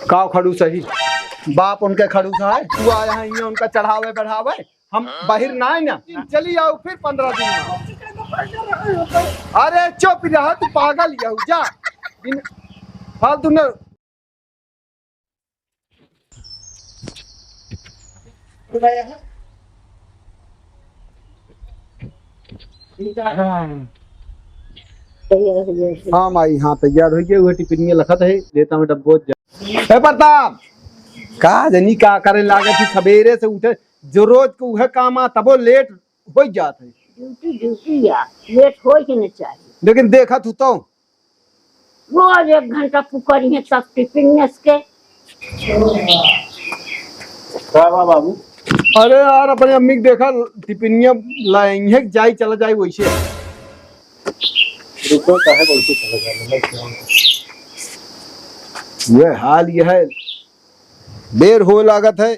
का खड़ू सही बाप उनके खड़ू सा है तू आया है यहाँ उनका चढ़ावे बढ़ावे हम बाहर ना है ना चली आओ फिर 15 दिन में। अरे चुप रहा तू पागल यहू जा फालतू न हाँ माई हाँ तैयार हो गए टिफिन लखत है देता मैं डब्बो जा प्रताप का जनी का करे लागे थी सवेरे से उठे जो रोज को वह काम आ तबो लेट हो जात है ड्यूटी ड्यूटी या लेट हो ही नहीं चाहिए लेकिन देखा तू तो रोज 1 घंटा पुकरी है सब टिफिन के बाबू अरे यार अपने अम्मी को देखा टिफिनिया लाएंगे है जाई चला जाए वैसे रुको काहे बोलते चले जा ये हाल ये है देर हो लागत है।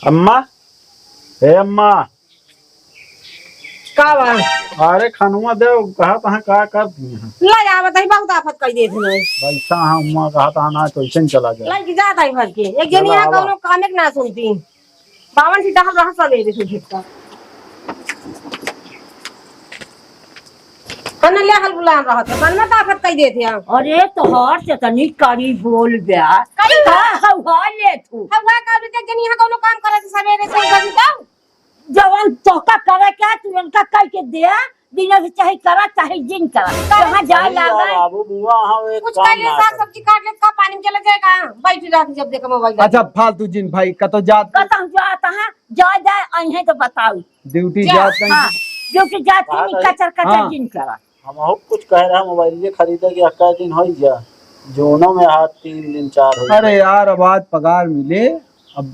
अम्मा हे अम्मा का बा अरे खनुआ दे कहा तहां का कर दी है ला जा बताई बहुत आफत कर दे थे वैसा हां अम्मा कहा तहां ना तो ऐसे चला जाए ला की जात आई भर के एक जनी यहां कोनो कामे के ना सुनती बावन सीटा हम रहा सब दे सुनता कन ले हल बुला रहा था मन में आफत कर दे थे अरे तो हर से तनी करी बोल बया करी का हवा ले तू हवा का भी एक जनी यहां कोनो काम करे सवेरे से कर दा जवान तोका करे क्या तू उनका कह के दे दिन से चाहे करा चाहे दिन करा कहां जा लागा बाबू बुआ हां एक कुछ कर ले साग सब्जी काट ले का पानी में चला जाएगा बैठ रहा जब देखो मोबाइल अच्छा फालतू जिन भाई कतो जात कतम जाता है जा जाए अहे तो बताओ ड्यूटी जात हां जो कि जाती नहीं कचर कचर दिन करा हम हो कुछ कह रहा मोबाइल ये खरीदे के 21 दिन हो जा जोनो में हाथ 3 दिन 4 हो अरे यार अब आज पगार मिले अब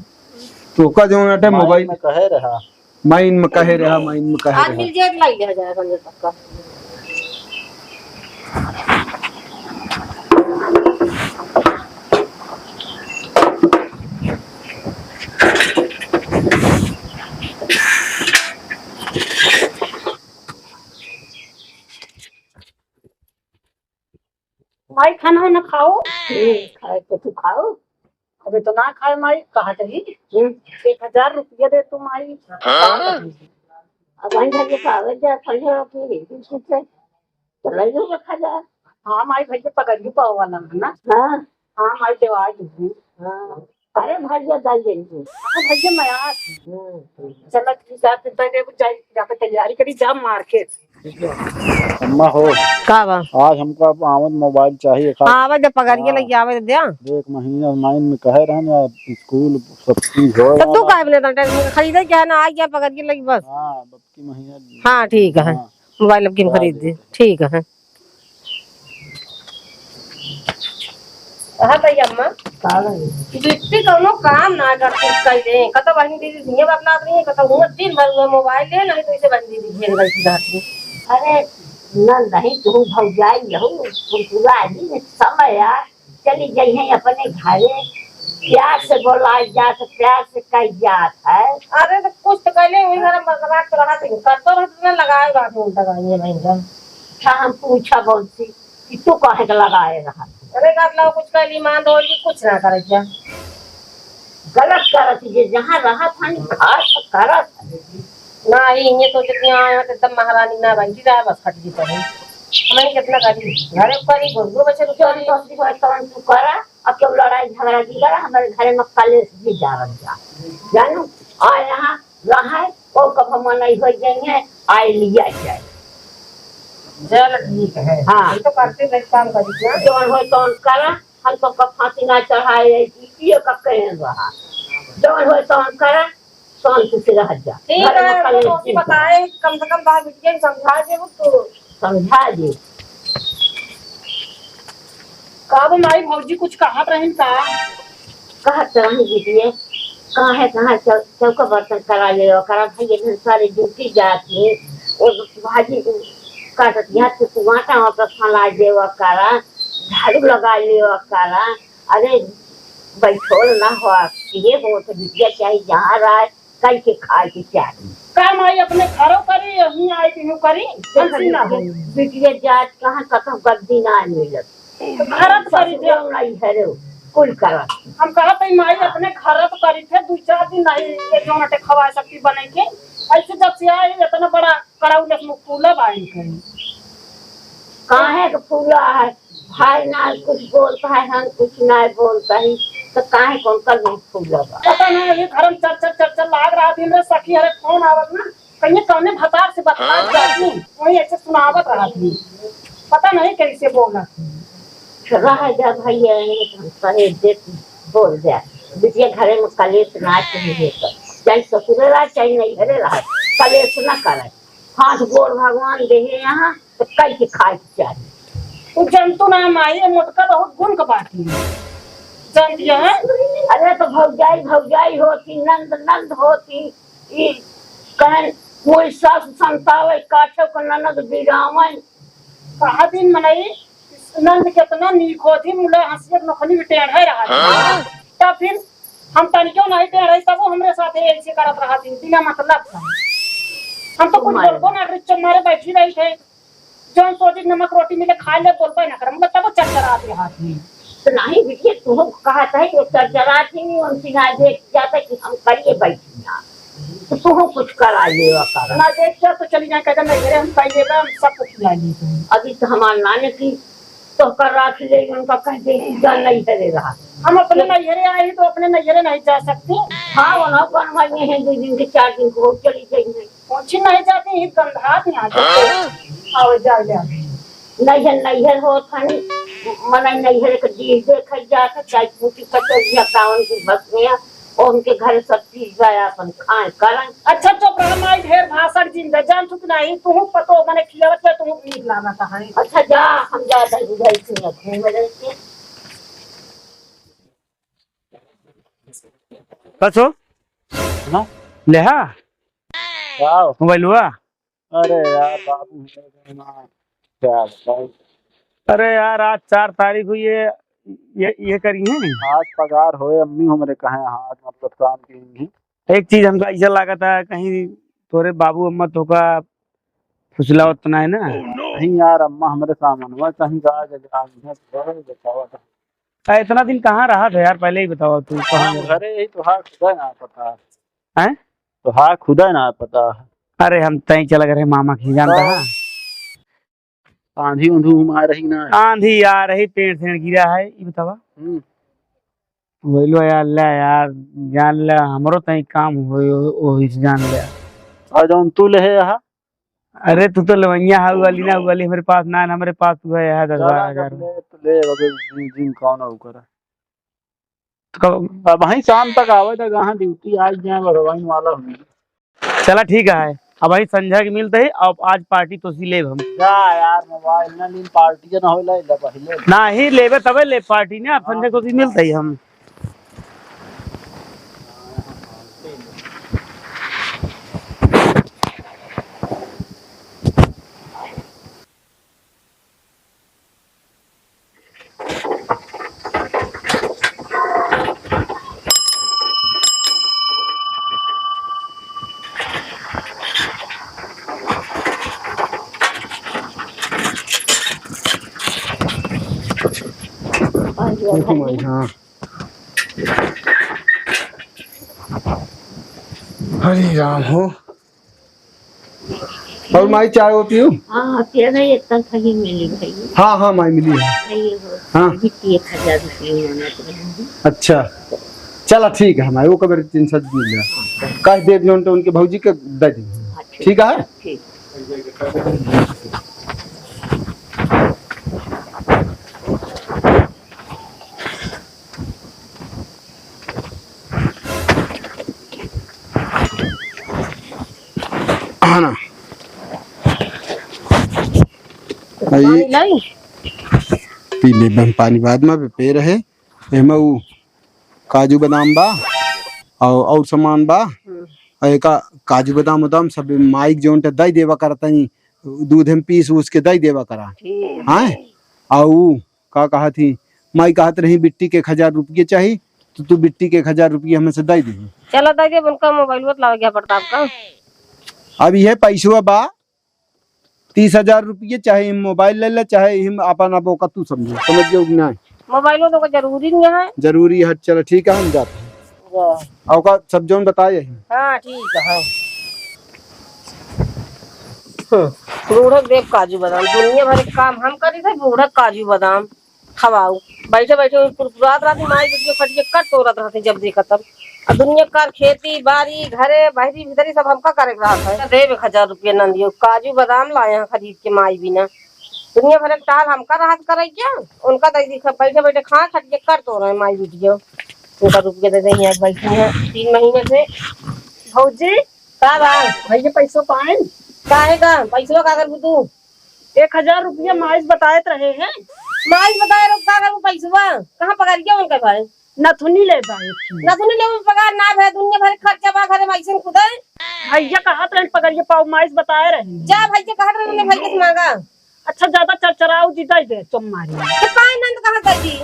तो का जो अटे मोबाइल में कह रहा माइन में कहे रहा माइन में कहे आज मिल रहा जाए लाई ले जाएगा संजय तक का माई खाना ना खाओ खाए तो तू खाओ अबे तो ना खाए माई कहा चली 1000 रुपया दे तू माई अब वहीं जाके कागज जा फल फिर से चला जो रखा जा हाँ माई भैया पकड़ के पाओ वाला ना हां हाँ माई देवा दी हां अरे भैया दाल देंगे हाँ भैया मैं आ चल ठीक है फिर पहले जाके तैयारी करी जा मार्केट अम्मा हो का बा आज हमको आमद मोबाइल चाहिए हां आवे दे पगारिए लगी आवे दे 1 महीना माइन में कह रहे ना स्कूल सब चीज हो तो तू काहे बोले खरीदे क्या ना आ गया पगारिए लगी बस हां बत्ती महीना हां ठीक है मोबाइल अब किन खरीद दे ठीक है हां भैया अम्मा बिट्टी कोनो काम ना करते कई दे कतो बहन दीदी दिए अपना नहीं कतो हूं दिन भर मोबाइल ले नहीं तो इसे बहन दीदी घेर गई थी जाती अरे न नहीं तू भौजाई यहू तुम पूरा दिन समय यार चली गई है अपने घरे प्यार से बोला जात प्यार से कह जात है अरे तो कुछ तो कहले वही घर मगरात रहा थे करतो रहते लगाए रहा हूं लगाए भाई हम पूछा बोलती कि तू काहे के लगाए रहा अरे कर लो कुछ कहली मान दो कुछ ना करे क्या गलत करत जे जहां रहा था घर करत ना ये तो जितनी आया एकदम महारानी ना बन रहा बस खट जी पर हमें कितना करी घरे पर ही गुरु बच्चे चोरी दोस्ती को तवन तू करा अब क्यों लड़ाई झगड़ा की करा हमारे घरे में कलेश भी जा रहा जानू आ यहां रहा और कब हम नहीं हो जाएंगे आए लिया जाए चल ठीक है हां तो करते नहीं काम करी जोन हो तो करा हम तो कब फांसी ना चढ़ाए ये कब करें रहा जोन हो तो करा शांति से रह जा ठीक है तो बताए कम से कम बात बिटिया समझा दे वो तो समझा दे का माई भौजी कुछ कहा रहन का कहत रही बिटिया कहां चौका बर्तन करा ले करा भाई इतने सारे ड्यूटी जाती है और भाजी काटत यहाँ से टमाटा और फला देवा करा झाड़ू लगा लेवा करा अरे बैठोल ना हो ये हो तो बिटिया चाहिए जहाँ रहा कल के खा के चाहिए काम आई अपने घरों करी यहीं आई थी करी जल्दी ना हो बिटिया जात कहाँ कहाँ गद्दी ना मिलत भारत करी दे नहीं है रे कुल करा। हम कहा तो माई अपने घर तो करी थे 2-4 दिन नहीं एक जोनटे खवा सकती बने के ऐसे जब से आई इतना बड़ा कराऊ ने मुकुला बाई करी काहे के फूला है भाई ना कुछ बोलता है हम कुछ नहीं बोलता है तो काहे कौन कर नहीं फूला बा। पता नहीं ये घर में चर्चा लाग रहा थी मेरे सखी हरे फोन आवत ना कहीं कौने भतार से बता जाती वही ऐसे सुनावत रहा थी पता नहीं कैसे बोला रहा जा भैया सहे दे बोल दे बिटिया घरे में कलेश ना चाहिए तो चाहे ससुरे रहा चाहे नहीं घरे रहा कलेश ना करे हाथ गोड़ भगवान दे यहाँ तो कई के खाए चाहिए। तू जंतु ना माई मोटका बहुत गुण का बाटी जान दिया है। अरे तो भौजाई होती नंद नंद होती ई कहन कोई सास संतावे काठो को ननद बिरावन कहा दिन मनाई नंद कितना नीक होती मुला हंसियत नखनी टेढ़ है रहा तब फिर हम तनिको नहीं टेढ़ है तब वो हमरे साथ ऐसे करत रहा थी बिना मतलब का हम तो कुछ बोलबो ना रिच मारे बैठी रही थे जौन सोची नमक रोटी मिले खा ले बोलबो ना कर मतलब तब चक्कर आते हाथ में तो नहीं बिटिया तू कहा था कि चरचरा थी उनसे ना देख जाता कि हम करिए बैठी ना तो तू कुछ करा ले कर ना देख तो चली जाए कहते नहीं हम पाइए हम सब कुछ खिलाएंगे अभी तो हमारे नाने की तो कर रख ले उनका कह दे जा नहीं करे रहा हम अपने नैहरे आए तो अपने नैहरे नहीं जा सकते। हाँ वो ना बनवाइए हैं 2 दिन के 4 दिन को चली जाएंगे पहुंच नहीं जाती है गंधात यहाँ से आओ जा नैहर हो थानी मना नैहर के दी देख जा चाहे पूछी कचौड़िया कावन की बस में और उनके घर सब चीज गया अपन खाए करन। अच्छा चुप रहा माई ढेर भाषण जिंदा जान चुक नहीं तू पतो मने खिलावत पे तू नीक लागत है। अच्छा जा हम जाते हैं उधर से घूम रहे थे कसो हाँ ले हा वाह मोबाइल हुआ। अरे यार बाबू क्या बताऊं। अरे यार आज 4 तारीख हुई है ये करी है आज पगार होए अम्मी हमरे कहे हाथ मतलब काम की नहीं एक चीज हमका ऐसा लगा था कहीं तोरे बाबू अम्मा तो का फुसला उतना है ना नहीं यार अम्मा हमारे सामान हुआ कहीं जा बतावा इतना दिन कहाँ रहा था यार पहले ही बताओ तू कहाँ घरे ही तो हाँ खुदा ना पता है तो हाँ खुदा ना पता। अरे हम तय चला गए मामा की जानता है आंधी ऊंधी आ रही ना आंधी आ रही पेड़ सेड़ गिरा है ये बतावा बोलो यार ले यार जान ले हमरो तय काम हो जान ले और जौन तू ले यहाँ अरे तू तो लवैया है वाली ना वाली हमारे पास ना हमारे पास तू है यार 10,000 ले जिन कौन हो कर अब वहीं शाम तक आवे तो कहाँ ड्यूटी आज जाए भरवाइन वाला हुई चला ठीक है अब भाई संध्या के मिलते ही अब आज पार्टी तो सी ले हम जा यार मोबाइल ना लीन पार्टी ना होला इला पहले ना ही लेबे तबे ले पार्टी ने अब संध्या को सी मिलते ही हम हाँ हरे राम हो और माई चाय वो पीऊ। हाँ तेरा इतना सही मिली भाई हाँ हाँ माई मिली है सही हो हाँ 1000 रुपये होना चाहिए। अच्छा चला ठीक है हमारे वो कबर 300 मिल गया कह दे दियो तो उनके भौजी के दे दी ठीक है ठीक हाँ ना पी ले बन पानी बाद में पे रहे एमा उ काजू बादाम बा और सामान बा का काजू बादाम उदाम सब माइक जोन ते दई देवा करता नहीं दूध में पीस उसके दई देवा करा हाँ आऊ का कहा थी माई कहत रही बिट्टी के 1000 रुपये चाहिए तो तू बिट्टी के 1000 रुपये हमें से दई दे चलो दादी उनका मोबाइल बतलाओ क्या प्रताप का अब यह पैसा बा 30,000 रुपये चाहे मोबाइल ले ले चाहे हम अपन अब का तू समझ गयो ना मोबाइलों तो कोई जरूरी नहीं है। जरूरी है, चलो ठीक है हम जाते हैं। आपका सब जोन बताए यही। हाँ ठीक है। बूढ़क देव काजू बादाम दुनिया भर के काम हम करी थे, बूढ़क काजू बादाम खवाऊ बैठे बैठे रात रात माई वीडियो खटिए कट तोड़त रहते जब देखा तब। और दुनिया कार खेती बाड़ी घरे बाहरी भीतरी सब हमका करे रहा था। देव 1000 रुपया न दियो काजू बादाम लाए हैं खरीद के माई बिना। दुनिया भर के टाल हमका राहत करे क्या, उनका दे बैठे बैठे खा खटिए कर तो रहे माई वीडियो। उनका रुपये दे देंगे बैठी है 3 महीने से। भौजी का बात भैया पैसों पाए काहे का पैसों का कर तू 1000 रुपया माइस बताए रहे हैं। माई बताए रो का कर पैसवा कहां पकड़ के उनका भाई नथुनी ले बाई ना तूने ले पगार ना भे दुनिया भर के खर्चा बा घरे माइसन खुदे। भैया कहा ट्रेन पकड़िए पाओ माइस बताए रहे हैं। जा भाई के कहा रे भाई के मांगा अच्छा ज्यादा चरचराऊ जी दे तुम मारी तो पाए नंद कहां गई थी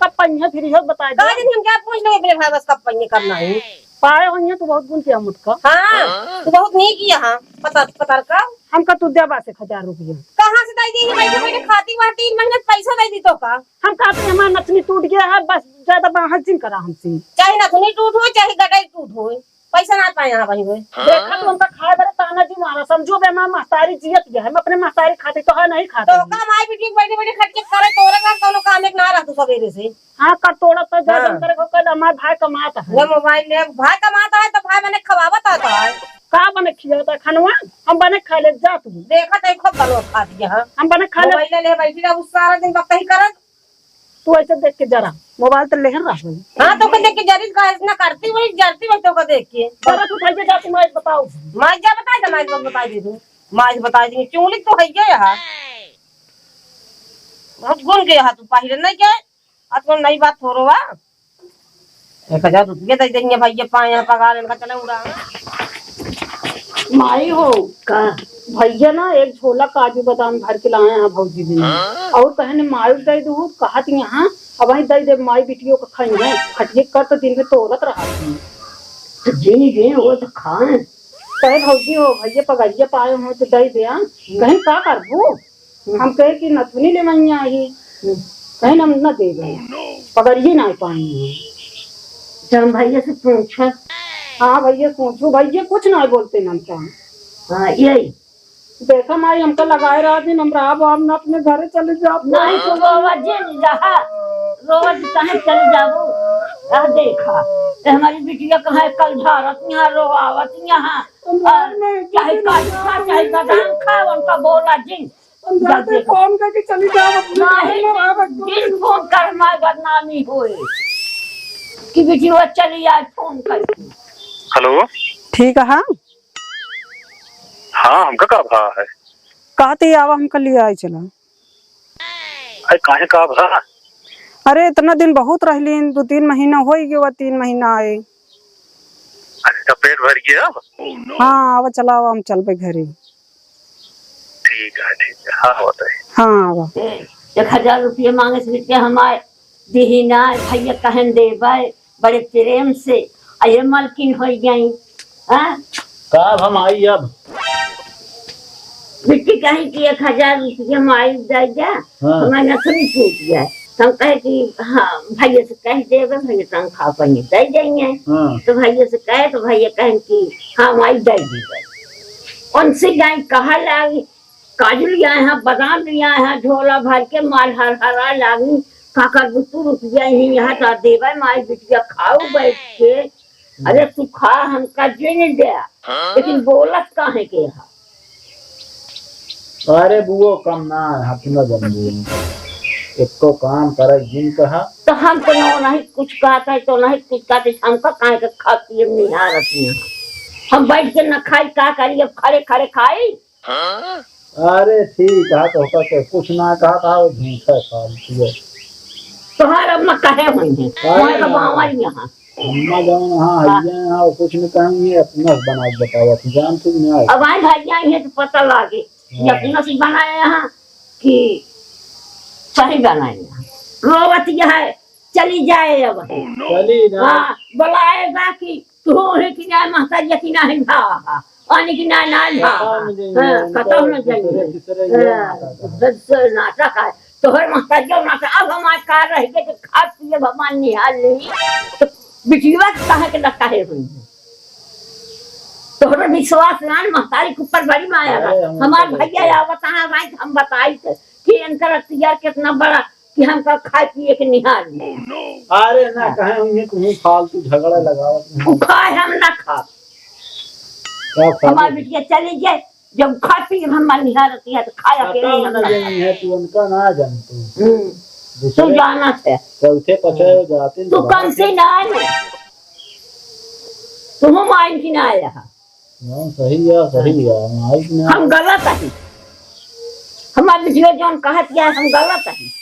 कब पहिया फिर हो बताए कहा दिन हम क्या पूछ लेंगे अपने भाई बस कब पन्ने करना है। पाए होइए तो बहुत गुण किया मुझका। हां तू बहुत नहीं किया। हां पता का हमका तू दे बा से 1000 रुपया कहां से दई दी बैठे बैठे खाती वा 3 महीने पैसा दई दी तो का हम कहते हमारा नथनी टूट गया है बस ज्यादा बाहर जिन करा हमसे। चाहे ना तूने टूट हो चाहे गटाई टूट हो पैसा ना पाए यहां भाई होए देखा तो उनका खाए बड़े ताना जी मारा समझो बे मां महतारी जियत गया है मैं अपने महतारी खाते तो है नहीं खाते तो का माई बेटी बैठे बैठे खट के करे तोरे का कोनो काम एक ना रह तू सवेरे से। हां का तोड़ा तो हाँ। जन करे को कल हमार भाई कमाता है वो मोबाइल ले भाई कमाता है तो भाई मैंने खवावत आता है। का बने खिलाता खनवा हम बने खा ले जा तू देखा तो खूब बनो खा दिया। हम बने खा ले मोबाइल ले बैठी रहा उस सारा दिन वक्त ही करत। तू ऐसे देख के जरा मोबाइल तो लेहर रहा है हां तो देख के जरी का इतना करती वही जलती वही तो का देख के जरा तू खाइए जा तू मैं बताओ माई जा बता दे माई बता दे तू माई बता दी चुंगली तो है गया यहां बहुत गुण गया हां तू पहले नहीं के आज को नई बात थोरो वा 1000 रुपया दे देंगे भैया पाए यहां पगार इनका चले उड़ा माई हो का भैया ना एक झोला काजू बादाम भर के लाए हैं भौजी भी और कहने माई दे दू कहा थी यहाँ अब वही दे दे माई बिटियों का खाई है खटिए कर तो दिन में तोड़त रहा थी जी जी वो तो खाए कहे भौजी हो भैया पगड़िया पाए हो तो दे दे कहीं का करबू हम कहे कि नथुनी ले मैया ही कहीं हम न दे गए पगड़िए ना पाएंगे चल भैया से पूछ। हाँ भैया पूछू भैया कुछ ना बोलते ना क्या हां यही देखा माई हमका लगाए रहा दिन हम रहा हम ना अपने घरे चले जाओ नहीं तो रोज कहीं चले जाबू देखा हमारी बिटिया कहाँ कल झारत यहाँ रोआवत यहाँ चाहे काजू खा चाहे बादाम खा उनका बोला जिन फोन करके चली जाओ जिन फोन कर माय बदनामी होए कि बिटिया चली आए फोन करके। हेलो ठीक है हाँ हाँ हमका का भा है कहते आवा हम कल लिए आए चला अरे काहे का भा अरे इतना दिन बहुत रहली 2-3 महीना हो गया 3 महीना आए। अच्छा पेट भर गया अब हाँ आवा चला आवा हम चलबे घरे ठीक है हाँ बताइए। हाँ आवा 1000 रुपया मांगे से बिटिया हमारे दीना भैया कहन देबै बड़े प्रेम से अये मलकिन हो गई कब हम आई अब बिट्टी कहीं कि 1000 रुपया माई दे जा हमारे नथुनी छूट जाए हम कहे कि हाँ भैया से कह देवे भैया तनख्वाह पानी दे देंगे। तो भैया से कहे तो भैया कहें कि हाँ माई दे दीजिए उनसे जाए कहा लागी काजू लिया है बादाम लिया है झोला भर के माल हरा लागी काकर बुतू रुपया ही यहाँ तो देवे माई बिटिया खाओ बैठ के। अरे तू खा हमका जिन दिया लेकिन बोलत काहे के हा अरे बुओ कम ना हाथ न जमबू एको काम करे जिन कहा तो हम तो नहीं कुछ कहता है तो नहीं कुछ कहते हमका काहे के खा पिए निहारत नहीं हम बैठ के न खाई का करिए खड़े खड़े खाई। अरे ठीक है तो के कुछ ना कहा था वो झूठा खाली तोहार अम्मा कहे हुई है वहाँ का बावरी यहाँ अम्मा जान हाँ है और कुछ नहीं कहेंगे अपना बना बताओ जान तू नहीं अब आए भाई है तो पता लागे ये अपना से बनाए यहाँ कि सही बनाए यहाँ रोवत है चली जाए अब चली ना हाँ बुलाएगा कि तू है कि ना महता कि ना है भा पानी की ना ना भा खत्म न जाए नाटक है तोहर महतारियों ना से अब हमार कार रह गए कि खा पिए भगवान निहाल नहीं तो बिटिया कहाँ के लगता है हुई तोहर विश्वास ना महतारी के ऊपर बड़ी माया बा हमार भैया आवत भाई हम बताई थे कि इनका अख्तियार कितना बड़ा कि हमका खाए पिए के निहाल नहीं अरे ना कहे होंगे तुम्हें फालतू झगड़ा लगावत वो खाए हम ना खा हमारी बिटिया चली जाए जब खा पी हम निहाल रहती है तो खाया अकेले हम ना है तू उनका ना जान तू जाना है चौथे पचे जाते तू कम से ना आए तुम माइन की ना आया सही है हम गलत है हमारे बिटिया जौन कहत है हम गलत है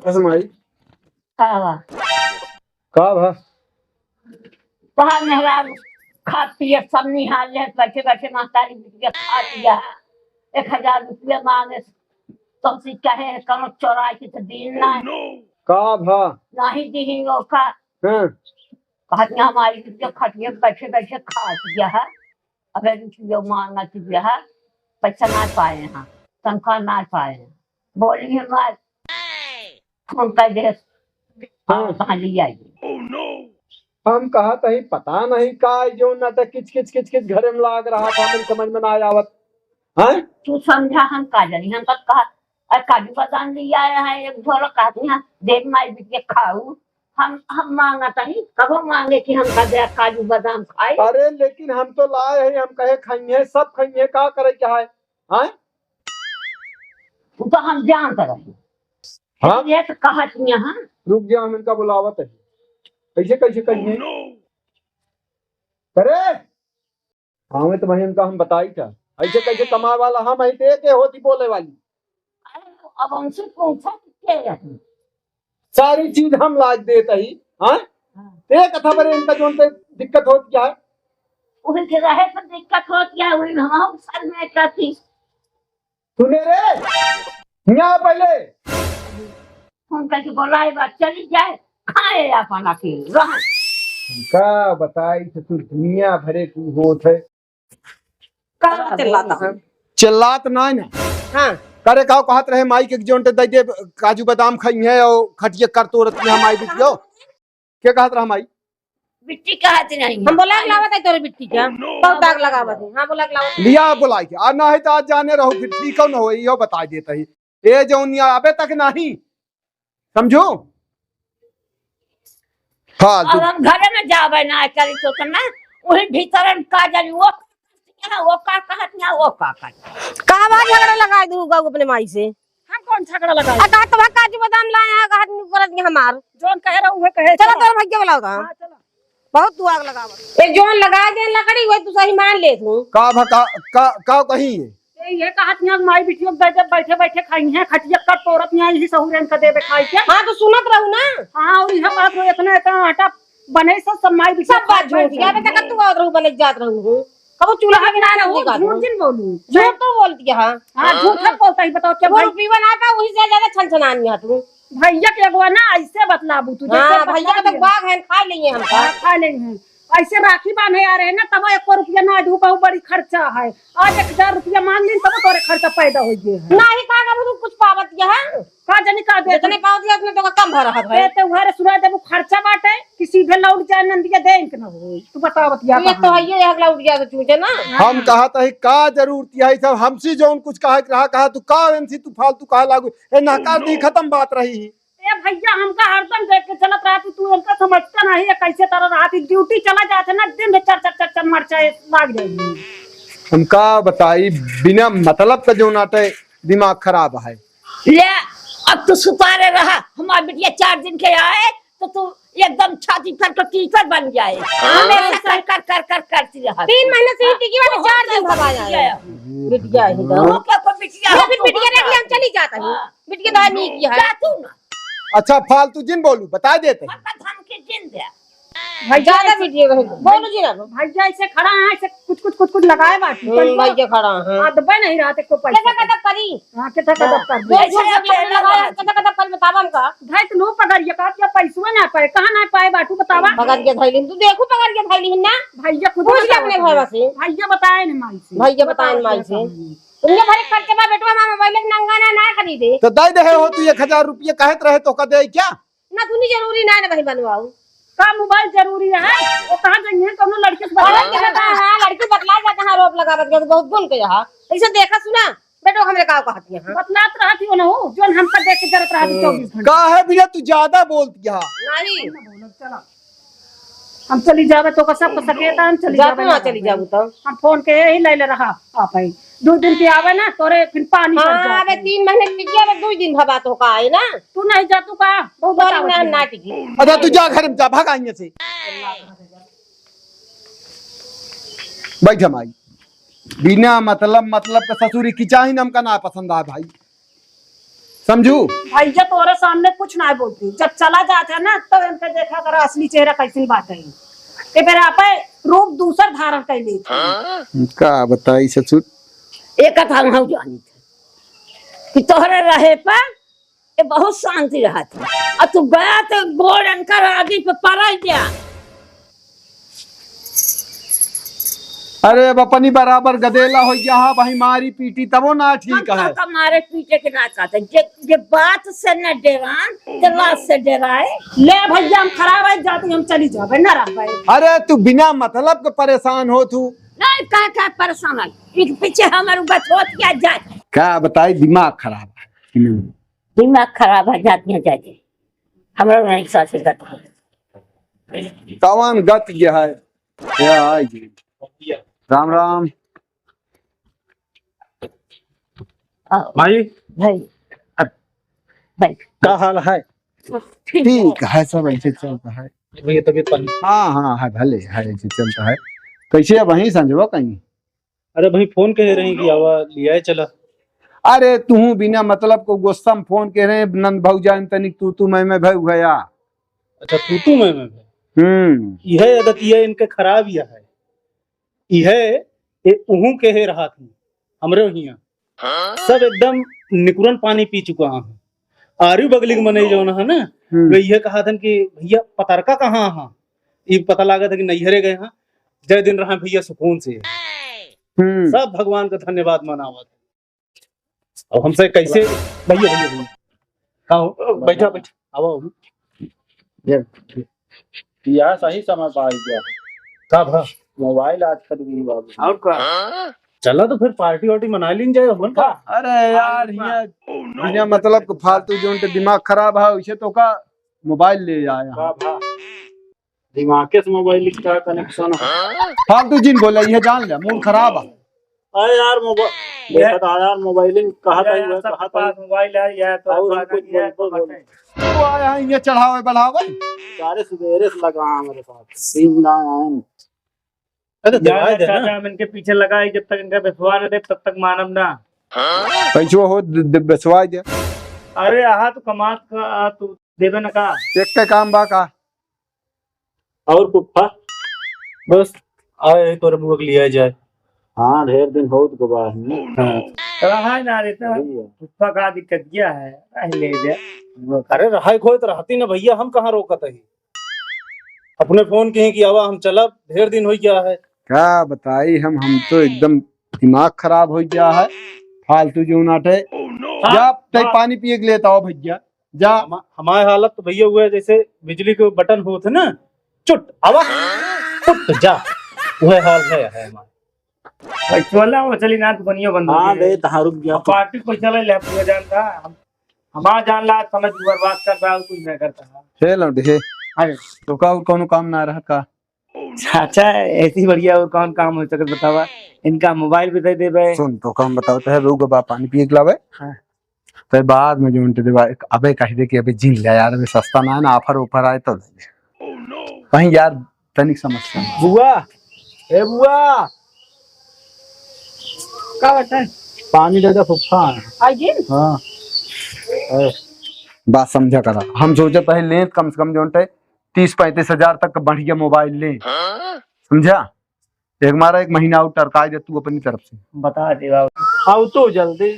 माई का भा वहाँ मेहरा खा पिए सब निहाल ले बैठे बैठे महतारी बिटिया खा पिया 1000 रुपया मांगे तुमसे कहे कनो चौराहे की तो दिन ना का भा नहीं दी का हाँ कहती हमारी बिटिया खटिए बैठे बैठे खा पिया है अबे रुपया मांगा पिया है पैसा ना पाए हैं तनख्वाह ना पाए हैं बोली हमारे फोन कर दे हाँ कहाँ ले आइए हम कहा तही पता नहीं का जो न तो किच किच किच किच घरे में लाग रहा था मेरी समझ में ना आवत हैं तू समझा हम का जानी हम तक कहा अरे काजू बादाम लिया है एक झोला कहती हैं देख माई बिटिया खाऊ हम मांगा नहीं कबो मांगे कि हम का काजू बादाम खाए अरे लेकिन हम तो लाए हैं हम कहे खाइए सब खाइए का करे क्या है हैं तो हम जानते रहे हाँ ये तो कहती हैं रुक जा हम इनका बुलावत है कैसे कैसे कहिए अरे हाँ तो भाई इनका हम बताई था ऐसे कैसे कमा वाला हम ऐसे के होती बोले वाली अब हमसे पूछा क्या सारी चीज हम लाज देते ही हाँ एक कथा बरे इनका जो दिक्कत होती क्या है वही के रहे पर दिक्कत होती है वही हम सर में करती सुने रे यहाँ पहले हम कह बोलाए बात चली जाए खाए अपन अकेले रह का बताई तो तू दुनिया भरे तू होत है चिल्लात ना ना हाँ करे का कहत रहे माई के जोन दे दे काजू बादाम खाई है और खटिया कर तो रत में माई बिटियो के कहत रहा माई बिट्टी कहती नहीं हम बोला लावत है तोरे बिट्टी क्या बहुत दाग लगावत है हां बोला लावत लिया बुलाई के आ ना है तो आज जाने रहो फिर ठीक न हो यो बता देता ही ए जोनिया अबे तक नहीं समझो फालतू और हम घर में जावे ना करी तो ना वही भीतर का जानी वो का कहत ना वो का कहां बात झगड़ा लगा दूं गाऊ अपने माई से हम कौन झगड़ा लगाए आ का तो काजू बादाम लाए हैं कहत नहीं करत हमार जोन कह रहा हूँ कहे चलो तोर भैया बुलाओ था हाँ, चलो। बहुत तू आग लगावत एक जोन लगा दे लकड़ी वही तू सही मान ले तू का भका का कहीं है ये कहत माई बिटियो जब बैठे बैठे खाई है खटिया कर तोरत यहाँ यही सहुरेन का देवे खाई के हां तो सुनत रहू ना हाँ और यह बात इतना इतना आटा बने सब माई बिटिया सब बात झूठ क्या बेटा तक तू आवत रहू बने जात रहू कब चूल्हा में बिना रहू का झूठ दिन बोलूं झूठ तो बोलती है हाँ झूठ मत बोलता ही बताओ क्या वो भाई रुपी बनाता वही से ज्यादा छनछनानी है तू भैया के एगो ना ऐसे बतलाबू तू हां भैया का तो बाग है खा लिए हम खा लेंगे ऐसे राखी बांधे आ रहे हैं ना तब 1 रुपया ना दू बहुत बड़ी खर्चा है आज 1000 रुपया मांग ली तब तोरे खर्चा पैदा हो गए है नहीं का तू कुछ पावत है का जानी का दे जितने पावत है उतने तो कम भर रहा है ते उहारे सुना देबू खर्चा बाटे कि सीधे लौट जाए नंदिया बैंक न हो तू बता बतिया ये तो है ये अगला उठ गया तो चूजे ना हम कहा था का जरूरत है सब हमसे जो कुछ कहा तू का एमसी तू फालतू कहा लागू ए नकार दी खत्म बात रही ए भैया हमका हरदम देख के चलत रहती तू हमका समझता नहीं है कैसे तरह रहती ड्यूटी चला जाते ना दिन में चर मरचा लाग जाएगी हमका बताई बिना मतलब का जो नाटे दिमाग खराब है ले अब तू सुपारे रहा हमारी बिटिया 4 दिन के आए तो तू एकदम छाती पर तो टीचर बन जाए हमेशा कर करती रहा 3 महीने से ही टिकी वाली 4 दिन भगा जाए बिटिया ही तो वो क्या को बिटिया फिर बिटिया रख ले हम चली जाता है बिटिया दाई नहीं की है जा तू ना अच्छा फालतू जिन बोलू बता देते हमका धमकी जिन दे भाई ज्यादा वीडियो बोलो जी ना भैया ऐसे खड़ा है, ऐसे कुछ लगाए बाटी भैया खड़ा है दबे नहीं रहा को पैसा कैसा कदम करी हाँ कितना कदम कर दो लगाया कैसा कदम कर बतावा हमका भाई तो लो पकड़िए का क्या पैसा ना पाए कहाँ ना पाए बाटू बतावा पकड़ के धैली तू देखो पकड़ के धैली ना भैया खुद पूछ ले अपने घर से भैया बताए ना माई से भैया बताए माई से तुमने भरे खर्चे में बेटवा मां मोबाइल नंगा ना खरीदे तो दे दे हो तू 1000 रुपये कहत रहे तो का दे क्या ना तूनी जरूरी ना भाई बनवाऊ का मोबाइल जरूरी है वो कहाँ जाइए दोनों लड़के से हां लड़की बतला जाता हां रोप लगावत के बहुत गुण के यहां ऐसे देखा सुना बेटो हमरे का कहती है बतलात रहती हो ना हो जो हमका देख के जरूरत रहती 24 घंटे का है भैया तू ज्यादा बोलती है नहीं चला हम चली जावे तो सब सकेता हम चली जा जावे ना चली जाऊ तो हम फोन के यही ले रहा आप आई 2 दिन की आवे ना तोरे फिर पानी भर हां जाए अबे 3 महीने टिकी अबे 2 दिन भबा तो का है ना तू नहीं जा तू का बहुत बोली बताओ ना टिकी अच्छा तू जा घर में जा भाग आइए से बैठ माई बिना मतलब का ससुरी की चाही नमका ना पसंद आ भाई समझू भैया तोरे सामने कुछ ना बोलती जब चला जाता है ना तो इनके देखा कर असली चेहरा कैसी बात है ये फिर आप रूप दूसर धारण कर ली का बताई ससुर एक कथा हम जानी थी कि तोहरे रहे पर ये बहुत शांति रहा था और तू गया तो गोड़ अंकर आदि पे पड़ा गया। अरे बपनी बराबर गदेला हो गया भाई मारी पीटी तबो ना ठीक है हमारे पीछे के ना चाहते जे बात से न डरान जलास से डराए। ले भैया हम खराब है जाती हम चली जावे ना रह भाई अरे तू बिना मतलब के परेशान हो तू नहीं क्या परेशान है एक पीछे हमारे बचोत क्या जाए क्या बताई दिमाग खराब है दिमाग खराब है जाती है जाके हमारा नहीं साथ कौन गत गया है या आई जी राम राम भाई भाई भाई क्या हाल है? ठीक है सब ऐसे चलता है भैया तबीयत पानी? हाँ है भले है ऐसे चलता है कैसे अब वहीं संजवा कहीं अरे भाई फोन कह रहे हैं कि आवा लिया चला। अरे तू बिना मतलब को गुस्सा में फोन कह रहे नंद भौजा तनिक तू मैं भय गया। अच्छा तू मैं यह आदत यह इनके खराब यह है यह उहू कह रहा थी हमरे हिया सब एकदम निकुरन पानी पी चुका है आरु बगली मने जो है ना वे यह कहा था कि भैया पतरका कहाँ हाँ ये पता लगा था कि नैहरे गए हाँ जय दिन रहा भैया सुकून से सब भगवान का धन्यवाद मनावा था। अब हमसे कैसे भैया भैया भैया कहा बैठा बैठा आओ यार सही समय पा गया कब मोबाइल आज खरीदी बाबू और का चला तो फिर पार्टी वार्टी मना ली जाए हमन का। अरे यार बिना मतलब को फालतू जो उनके दिमाग खराब है उसे तो का मोबाइल ले आया दिमाग के मोबाइल का कनेक्शन है फालतू जिन बोला ये जान ले मूड खराब है। अरे यार मोबाइल यार मोबाइल कहा था मोबाइल है या तो तू आया ये चढ़ावे बढ़ावे सारे सवेरे से लगा मेरे साथ हम इनके पीछे लगाए जब तक इनका विश्वास न दे तब तक मानव ना पैसो हो बसवाई दे। अरे आहा तो कमात का तू देवे न का एक के काम बा का और पुप्पा बस आए तोरे मुख लिया जाए। हाँ ढेर दिन हो तो गवाह रहा ना रे तो पुष्पा का दिक्कत क्या है ले जा। अरे रहा खोए तो रहती ना भैया हम कहाँ रोकत है अपने फोन के कि आवा हम चला ढेर दिन हो गया है क्या बताई हम तो एकदम दिमाग खराब हो गया है फालतू जो नाटे जा ते पानी पिए के लेता हो भैया जा। हमारे हालत तो भैया हुआ जैसे बिजली के बटन होते ना चुट आवा चुट जा वह हाल है हमारा चला वो चली ना दुनिया बंद हाँ दे तहां रुक गया पार्टी को चले ले पूरा जानता हमारा जान ला समझ बर्बाद कर रहा कुछ नहीं करता चलो ढे तो का कौन काम ना रहा का अच्छा ऐसी बढ़िया और कौन काम हो सके बतावा इनका मोबाइल भी दे देबे सुन तो काम बताओ तो है रोग बा पानी पिए के लावे तो बाद में जो उनटे देवा अबे कह दे कि अबे जिन ले यार अबे सस्ता ना है ना ऑफर ऊपर आए तो कहीं यार तनिक समस्या बुआ ए बुआ का बता पानी दे दे फुफा आई हाँ बात समझा करा हम सोचे पहले कम से कम जो उनटे 30-35 हजार तक का बढ़िया मोबाइल ले, समझा। एक मारा एक महीना और टरका दे तू अपनी तरफ से। बता दे बाबू, आओ तो जल्दी।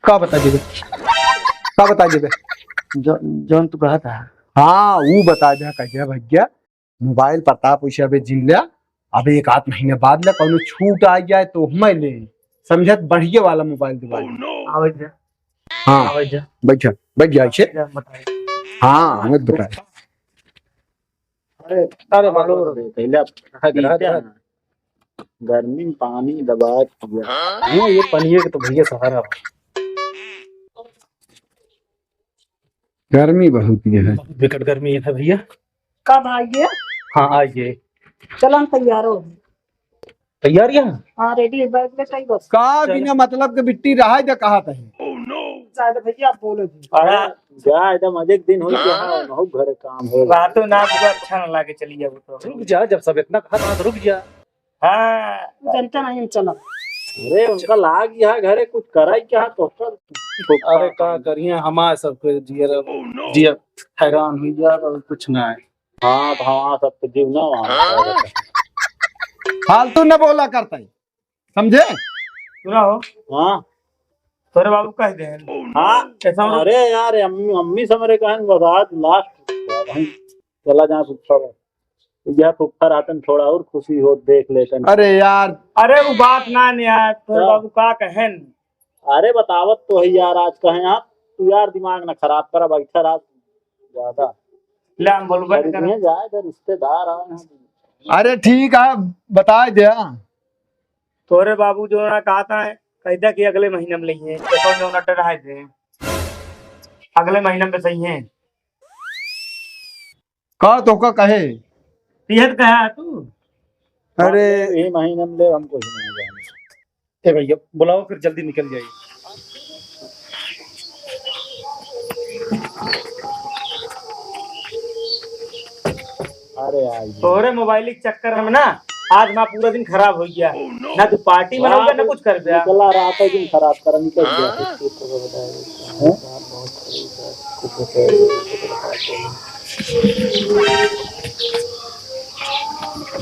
का बता देबे, का बता देबे जौन तू कहा था। हाँ वो बता दे कहिया भैया मोबाइल प्रताप वैसे अबे जिन लिया, अब 1-8 महीने बाद ले कौनो छूट आ जाए तो मैं ले, समझत बढ़िया वाला मोबाइल दिवा। आवे जा, हाँ आवे जा, बैठ बैठ जाए छे। बताइए। हाँ हमें बताए। अरे गर्मी में पानी दबा दिया। ये पनिये के तो भैया सहारा गर्मी बहुत ही है, विकट गर्मी है भैया। कब आइए? हाँ आइए। चलो हम तैयार हो। तैयारियां हाँ रेडी बैग में सही बस। का बिना मतलब के बिट्टी रहा है कहा था शायद भैया आप बोलो जी। अरे जा एकदम अधिक दिन हो गया, बहुत घर काम हो रातों ना बुरा अच्छा न लागे चली जाओ तो। रुक जा, जब सब इतना कहा था तो रुक जा। हाँ जनता नहीं चला। अरे उनका लाग यहाँ घरे कुछ करा ही क्या तो अरे का करिए हमारे सबके जिया हैरान हुई जा, कुछ ना है। हाँ हाँ सब तो जीवना वहाँ फालतू न बोला करता है, समझे। सुना हो। हाँ तोरे बाबू कह दे। हाँ कैसा? अरे यार अम्मी अम्मी समरे कहन बरात लास्ट चला जा फुफा यह फुफा रातन थोड़ा और खुशी हो देख लेते। अरे यार अरे वो बात ना यार तोरे बाबू का कहन। अरे बतावत तो है यार आज कहें आप तू यार दिमाग ना खराब करा बैठा रात ज्यादा ले हम बोल जाए रिश्तेदार आ। अरे ठीक है बता दे। तोरे बाबू जो ना कहा था कहता कि अगले महीने में लेंगे तो जो नट रहे थे अगले महीने में सही है का तो का कहे तिहत कहा तू। अरे ये महीने में ले हमको ही नहीं जाने। ए भैया बुलाओ फिर जल्दी निकल जाइए। अरे यार तोरे मोबाइल के चक्कर में ना आज ना पूरा दिन खराब हो गया। ना तू पार्टी मनाओगे ना कुछ कर दिया। चला रात दिन खराब कर निकल गया।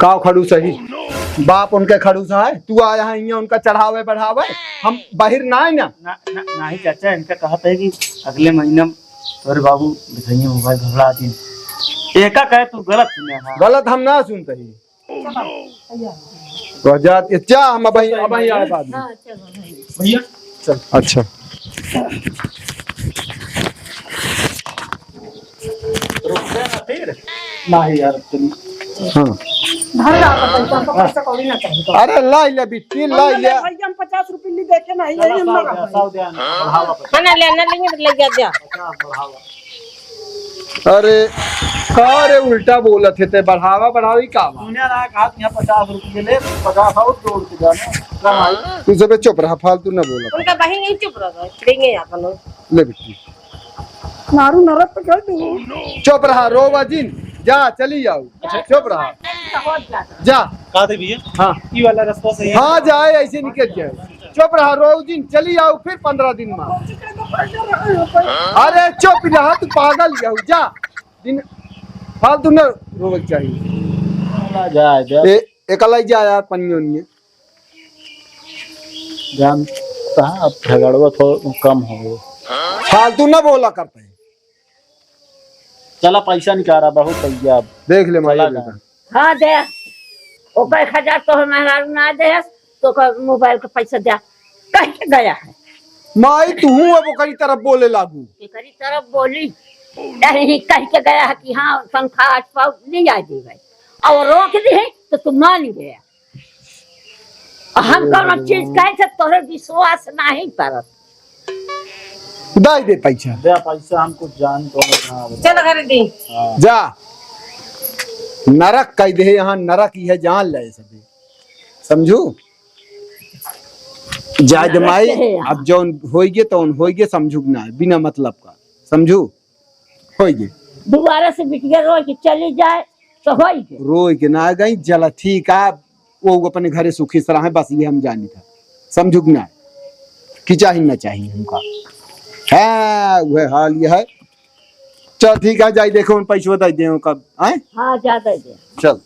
का खड़ू सही बाप उनके खड़ूस है, तू आया है यहाँ उनका चढ़ावे बढ़ावे, हम बाहर ना है ना। नहीं चाचा इनका कहा था कि अगले महीने तोरे बाबू दिखाइए मोबाइल घबरा दिन एका कहे तू गलत सुना। गलत हम ना सुनते ही क्या हम अब आए बाद में। भैया चल। अच्छा फिर नहीं यार हाँ घर आ बताइए हमको पैसा कौड़ी ना चाहिए। अरे लाई ले बिट्टी लाई ले। भैया हम 50 रुपए ली देखे नहीं यही हम लगा। खाना लेना लेंगे तो ले जा। अरे का रे उल्टा बोला थे बढ़ावा बढ़ावी का दुनिया ना कहा यहाँ 50 रुपये ले 50 और जोड़ के जाना। तू सब चुप रहा फालतू न बोला। उनका बहन नहीं चुप रहा देंगे अपन ले बिट्टी नारू नरक पे कर दूं। चुप रहा रोवा जिन जा चली जाओ। चुप रहा जा कहा थे भैया। हाँ ये वाला रास्ता सही है। हाँ जाए ऐसे निकल जाए। चुप रहा रोज दिन चली जाओ फिर 15 दिन में। अरे चुप रहा तू पागल जाओ जा दिन फालतू न रोक चाहिए। जा एक अलग जा यार पन्नियों ने जान कहा अब झगड़वा थोड़ा कम हो फालतू न बोला करते हैं। चला पैसा निकाल रहा बहुत पैसा देख ले चला माया हाँ दे ओ 1000 तो मेहरा ना दे तो का मोबाइल का पैसा दे कह के गया है। माई तू अब ओकरी तरफ बोले लागू एकरी तरफ बोली यही कह के गया है कि हाँ तनख्वाह 8 पाव ले आ देगा और रोक दे तो तू मान गया। हम कौन चीज कहे थे तोरे विश्वास नहीं करत। दाई दे पैसा दे पैसा हमको जान तो चल घर दी जा नरक कह दे यहाँ नरक ही है जान ले सभी समझू जा जमाई अब जो होइगे तो होइगे समझू ना बिना मतलब का समझू होइगे दोबारा से बिटिया रो के चली जाए तो होइगे रोई के ना गई जला ठीक है वो अपने घरे सुखी सराह है बस ये हम जानी था समझू ना कि चाहिए न चाहिए हमका है वह हाल ये है। चल ठीक है, जाई देखो पैसा दे दे कब आए। हाँ ज्यादा दे। चल।